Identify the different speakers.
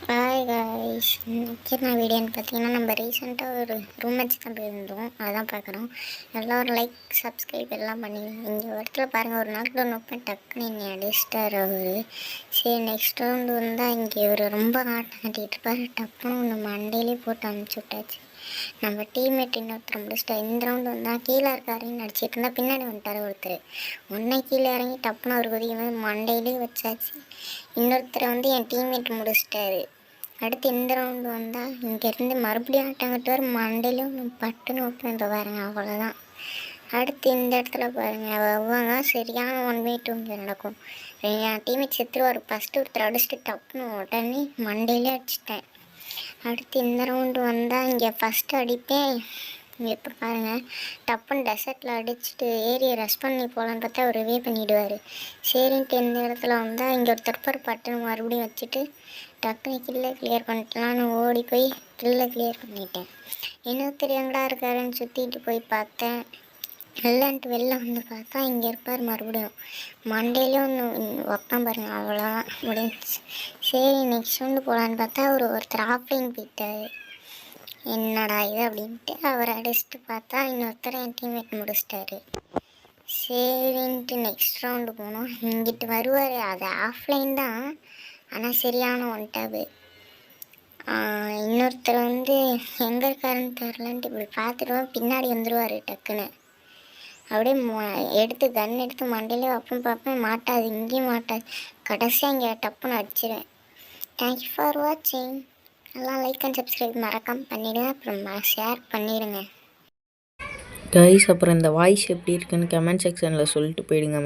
Speaker 1: Hi guys, இன்னைக்கு நான் வீடியோன்னு பார்த்தீங்கன்னா நம்ம ரீசெண்டாக ஒரு ரூம் மேட்ச் தான் போயிருந்தோம். அதான் பார்க்குறோம். எல்லோரும் லைக் சப்ஸ்கிரைப் எல்லாம் பண்ணி இங்கே இடத்துல பாருங்கள், ஒரு நாள் நோக்கம் டக்குன்னு என்னை அடிச்சிட்டார் அவர். சரி, நெக்ஸ்ட் ரவுண்டு வந்தால் இங்கே ஒரு ரொம்ப ஆட்டம் கட்டிகிட்டு இருப்பார். டப்புன்னு ஒன்று மண்டையிலே போட்டு அனுப்பிச்சி விட்டாச்சு. நம்ம டீம்மேட் இன்னொருத்தர் முடிச்சிட்டா. இந்த ரவுண்டு வந்தால் கீழே இருக்காருன்னு நடிச்சிட்டு இருந்தால் பின்னாடி வந்துட்டார் ஒருத்தர். ஒன்றை கீழே இறங்கி டப்புன்னு ஒரு குதிக்கும் போது மண்டையிலே வச்சாச்சு. இன்னொருத்தரை என் டீம்மேட் முடிச்சிட்டாரு. அடுத்து இந்த ரவுண்டு வந்தால் இங்கேருந்து மறுபடியும் ஆட்டம் கட்டுவார். மண்டையிலும் பட்டுன்னு ஓப்பன் பாருங்க, அவ்வளோதான். அடுத்து இந்த இடத்துல பாருங்கள், அவங்க சரியான 1v2 நடக்கும். என் டீம்மேட் செத்துருவார். ஃபஸ்ட்டு ஒருத்தர் அடிச்சுட்டு டப்புன்னு உடனே மண்டையிலே அடிச்சிட்டேன். அடுத்து இந்த ரவுண்டு வந்தால் இங்கே ஃபஸ்ட்டு அடிப்பேன். இங்கே இப்போ பாருங்கள், டப்புன்னு டெசர்ட்டில் அடிச்சுட்டு ஏரியை ரெஸ்ட் பண்ணி போகலான்னு பார்த்தா ஒரு ரிவே பண்ணிவிடுவார். சரின்ட்டு இந்த இடத்துல வந்தால் இங்கே ஒரு தற்பர் பட்டுன்னு மறுபடியும் வச்சுட்டு டக்குனு கில்லை கிளியர் பண்ணிட்டலான்னு ஓடி போய் கில்லை கிளியர் பண்ணிட்டேன். இன்னொருத்தர் எங்கடா இருக்காருன்னு சுற்றிட்டு போய் பார்த்தேன். இல்லைன்ட்டு வெளில வந்து பார்த்தா இங்கே இருப்பார். மறுபடியும் மண்டேலேயும் ஒன்று வைப்பான் பாருங்க, அவ்வளோதான் முடிஞ்சிச்சு. சரி, நெக்ஸ்ட் ரவுண்டு போகலான்னு பார்த்தா ஒருத்தர் ஆஃப்லைன் போயிட்டார். என்னடா இது அப்படின்ட்டு அவர் அடிச்சுட்டு பார்த்தா இன்னொருத்தர் என் டீம்மேட் முடிச்சிட்டாரு. சரின்ட்டு நெக்ஸ்ட் ரவுண்டு போனோம். இங்கிட்டு வருவார், அது ஆஃப்லைன் தான், ஆனால் சரியான ஒன் டேபு. இன்னொருத்தர் எங்கே இருக்காருன்னு தெரிலன்ட்டு இப்படி பார்த்துடுவோம், பின்னாடி வந்துடுவார் டக்குன்னு. அப்படியே எடுத்து கன் எடுத்து மண்டையிலே வைப்பேன் பார்ப்பேன், மாட்டாது, இங்கேயும் மாட்டாது. கடைசியாக இங்கே டப்புன்னு அடிச்சிடுவேன். தேங்க்யூ ஃபார் வாட்சிங். எல்லாம் லைக் அண்ட் சப்ஸ்கிரைப் மறக்காமல் பண்ணிவிடுங்க, அப்புறம் ஷேர் பண்ணிவிடுங்க
Speaker 2: கைஸ். அப்புறம் இந்த வாய்ஸ் எப்படி இருக்குன்னு கமெண்ட் செக்ஷனில் சொல்லிட்டு போயிடுங்க.